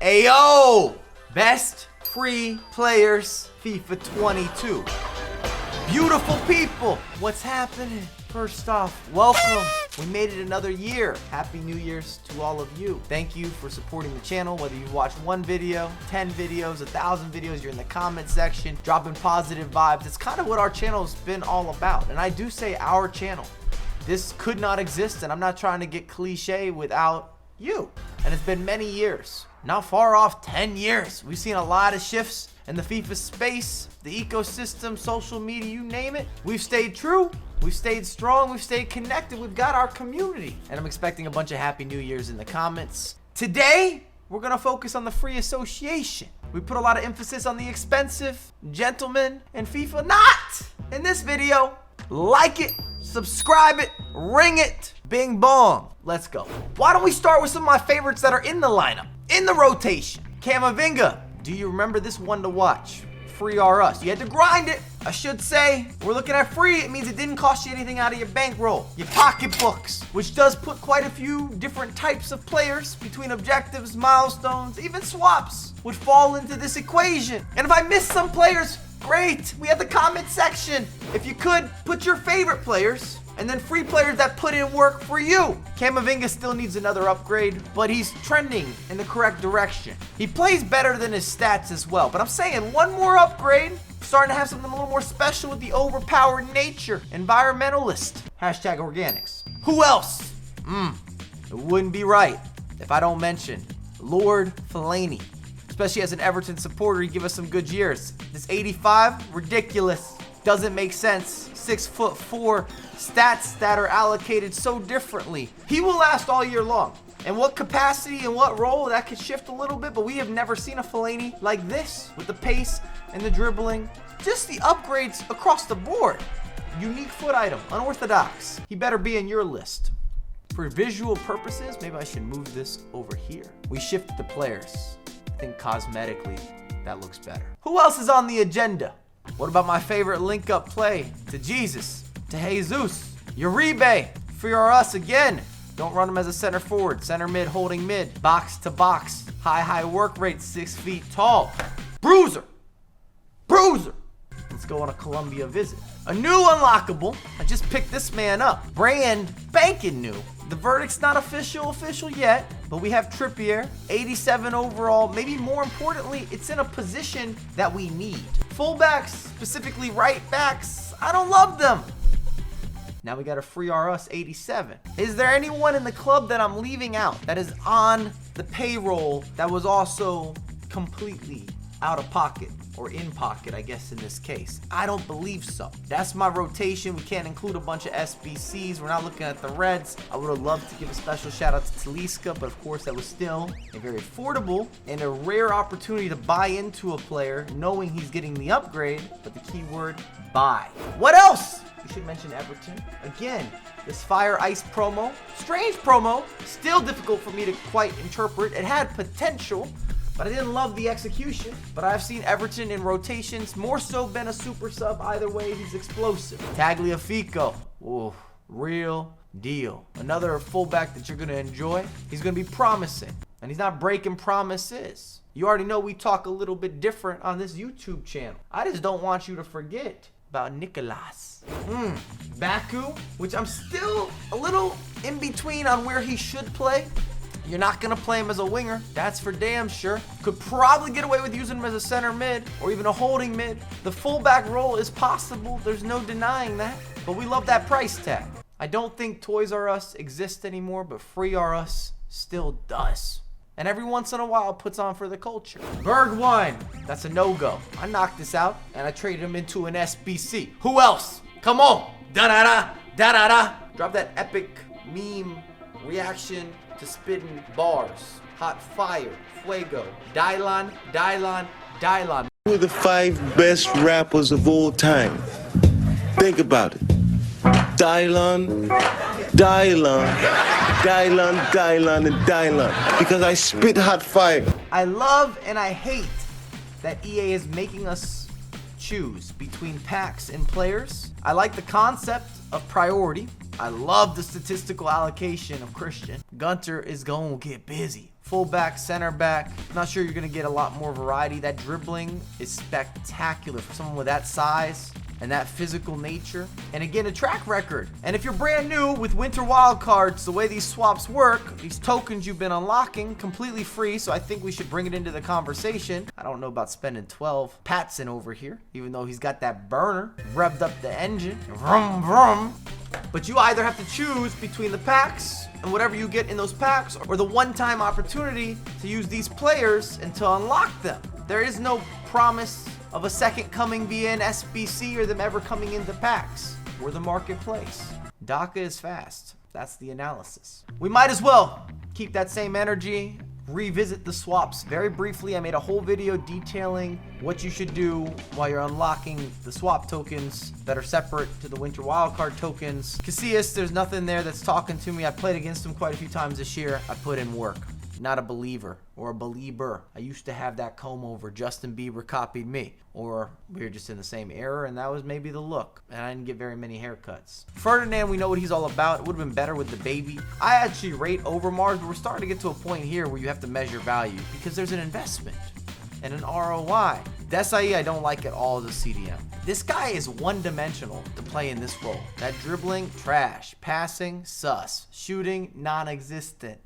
Ayo! Best free players FIFA 22. Beautiful people, what's happening? First off, welcome. We made it another year. Happy New Year's to all of you. Thank you for supporting the channel, whether you watch one video, 10 videos, 1,000 videos, you're in the comment section, dropping positive vibes. It's kind of what our channel's been all about. And I do say our channel. This could not exist, and I'm not trying to get cliche without you. And it's been many years, not far off 10 years. We've seen a lot of shifts in the FIFA space, the ecosystem, social media, you name it. We've stayed true, we've stayed strong, we've stayed connected, we've got our community. And I'm expecting a bunch of Happy New Years in the comments. Today, we're gonna focus on the free association. We put a lot of emphasis on the expensive, gentlemen, and FIFA not. In this video, like it, subscribe it, ring it, bing bong. Let's go. Why don't we start with some of my favorites that are in the lineup, in the rotation. Camavinga. Do you remember this one to watch? Free R Us. You had to grind it. I should say, we're looking at free. It means it didn't cost you anything out of your bankroll, your pocketbooks, which does put quite a few different types of players between objectives, milestones, even swaps would fall into this equation. And if I missed some players, great. We have the comment section. If you could, put your favorite players and then free players that put in work for you. Camavinga still needs another upgrade, but he's trending in the correct direction. He plays better than his stats as well, but I'm saying one more upgrade, starting to have something a little more special with the overpowered nature. Environmentalist. Hashtag organics. Who else? It wouldn't be right if I don't mention Lord Fellaini. Especially as an Everton supporter, he give us some good years. This 85, ridiculous. Doesn't make sense. 6'4", stats that are allocated so differently. He will last all year long. And what capacity and what role, that could shift a little bit, but we have never seen a Fellaini like this with the pace and the dribbling. Just the upgrades across the board. Unique foot item, unorthodox. He better be in your list. For visual purposes, maybe I should move this over here. We shifted the players. I think cosmetically, that looks better. Who else is on the agenda? What about my favorite link-up play to Jesus, to Jesus, Uribe, for us again. Don't run him as a center forward, center mid, holding mid, box to box, high work rate, 6 feet tall. Bruiser. Let's go on a Colombia visit. A new unlockable. I just picked this man up. Brand spanking new. The verdict's not official yet, but we have Trippier, 87 overall. Maybe more importantly, it's in a position that we need. Fullbacks, specifically right backs, I don't love them. Now we got a free R Us 87. Is there anyone in the club that I'm leaving out that is on the payroll that was also completely out of pocket? Or in pocket, I guess in this case. I don't believe so. That's my rotation. We can't include a bunch of SBCs. We're not looking at the Reds. I would have loved to give a special shout out to Talisca, but of course that was still a very affordable and a rare opportunity to buy into a player knowing he's getting the upgrade, but the keyword buy. What else? We should mention Everton. Again, this Fire Ice promo. Strange promo. Still difficult for me to quite interpret. It had potential, but I didn't love the execution. But I've seen Everton in rotations, more so been a super sub. Either way, he's explosive. Tagliafico, ooh, real deal. Another fullback that you're gonna enjoy. He's gonna be promising, and he's not breaking promises. You already know we talk a little bit different on this YouTube channel. I just don't want you to forget about Nicolas. Baku, which I'm still a little in between on where he should play. You're not going to play him as a winger. That's for damn sure. Could probably get away with using him as a center mid or even a holding mid. The fullback role is possible. There's no denying that. But we love that price tag. I don't think Toys R Us exists anymore, but Free R Us still does. And every once in a while puts on for the culture. Bergwijn, that's a no-go. I knocked this out and I traded him into an SBC. Who else? Come on. Da-da-da, da-da-da. Drop that epic meme reaction to spitting bars. Hot fire, fuego, Dylan. Who are the 5 best rappers of all time? Think about it. Dylan, and Dylan. Because I spit hot fire. I love and I hate that EA is making us choose between packs and players. I like the concept of priority. I love the statistical allocation of Christian. Gunter is going to get busy. Fullback, center back. Not sure you're going to get a lot more variety. That dribbling is spectacular for someone with that size and that physical nature. And again, a track record. And if you're brand new with Winter Wildcards, the way these swaps work, these tokens you've been unlocking, completely free, so I think we should bring it into the conversation. I don't know about spending 12. Patson over here, even though he's got that burner, revved up the engine, vroom, vroom. But you either have to choose between the packs and whatever you get in those packs, or the one-time opportunity to use these players and to unlock them. There is no promise of a second coming via an SBC or them ever coming into packs or the marketplace. DACA is fast. That's the analysis. We might as well keep that same energy, revisit the swaps very briefly. I made a whole video detailing what you should do while you're unlocking the swap tokens that are separate to the Winter Wildcard tokens. Casillas, there's nothing there that's talking to me. I played against him quite a few times this year. I put in work. Not a believer or a believer. I used to have that comb over. Justin Bieber copied me. Or we were just in the same era, and that was maybe the look. And I didn't get very many haircuts. Ferdinand, we know what he's all about. It would have been better with the baby. I actually rate Overmars, but we're starting to get to a point here where you have to measure value because there's an investment and an ROI. Desai, I don't like at all as a CDM. This guy is one-dimensional to play in this role. That dribbling, trash. Passing, sus. Shooting, non-existent.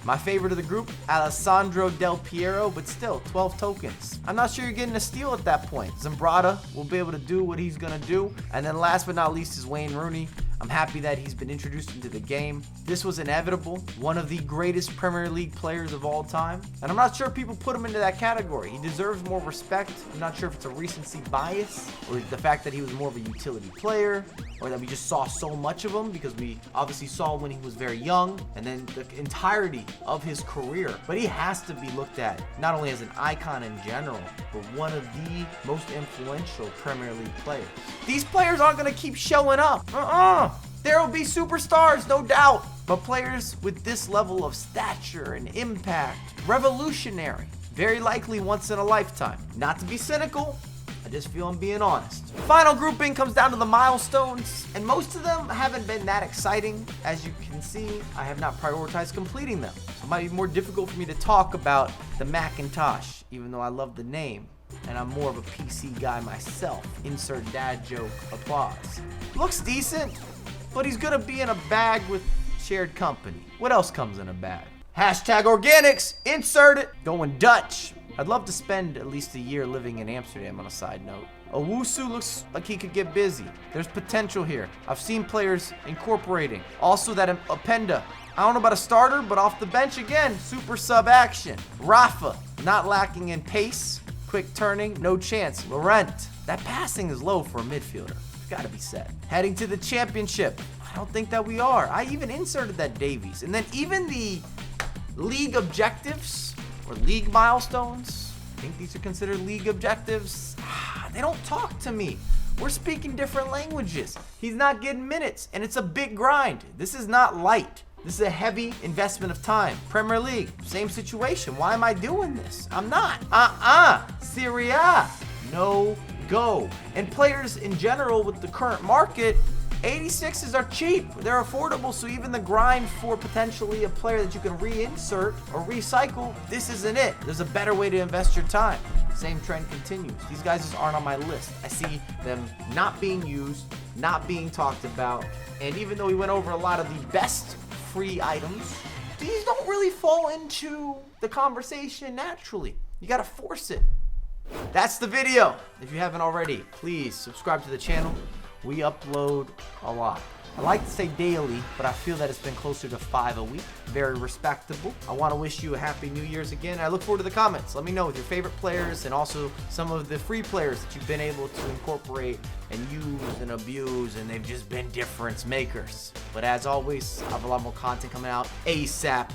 My favorite of the group, Alessandro Del Piero, but still, 12 tokens. I'm not sure you're getting a steal at that point. Zambrata will be able to do what he's going to do. And then last but not least is Wayne Rooney. I'm happy that he's been introduced into the game. This was inevitable. One of the greatest Premier League players of all time. And I'm not sure people put him into that category. He deserves more respect. I'm not sure if it's a recency bias or the fact that he was more of a utility player or that we just saw so much of him because we obviously saw when he was very young and then the entirety of his career. But he has to be looked at not only as an icon in general, but one of the most influential Premier League players. These players aren't going to keep showing up. There will be superstars, no doubt. But players with this level of stature and impact, revolutionary, very likely once in a lifetime. Not to be cynical, I just feel I'm being honest. Final grouping comes down to the milestones, and most of them haven't been that exciting. As you can see, I have not prioritized completing them. So it might be more difficult for me to talk about the Macintosh, even though I love the name. And I'm more of a PC guy myself. Insert dad joke applause. Looks decent, but he's gonna be in a bag with shared company. What else comes in a bag? Hashtag organics, insert it. Going Dutch. I'd love to spend at least a year living in Amsterdam on a side note. Owusu looks like he could get busy. There's potential here. I've seen players incorporating. Also that Openda. I don't know about a starter, but off the bench again, super sub action. Rafa, not lacking in pace, quick turning, no chance. Laurent, that passing is low for a midfielder. Gotta be set. Heading to the championship. I don't think that we are. I even inserted that Davies. And then even the league objectives or league milestones, I think these are considered league objectives. They don't talk to me. We're speaking different languages. He's not getting minutes, and it's a big grind. This is not light. This is a heavy investment of time. Premier League, same situation. Why am I doing this? I'm not. Serie A, no go. And players in general with the current market, 86s are cheap. They're affordable, so even the grind for potentially a player that you can reinsert or recycle, this isn't it. There's a better way to invest your time. Same trend continues. These guys just aren't on my list. I see them not being used, not being talked about, and even though we went over a lot of the best free items, these don't really fall into the conversation naturally. You gotta force it. That's the video. If you haven't already, please subscribe to the channel. We upload a lot. I like to say daily, but I feel that it's been closer to 5 a week. Very respectable. I want to wish you a happy New Year's again. I look forward to the comments. Let me know with your favorite players and also some of the free players that you've been able to incorporate and use and abuse, and they've just been difference makers. But as always, I have a lot more content coming out ASAP.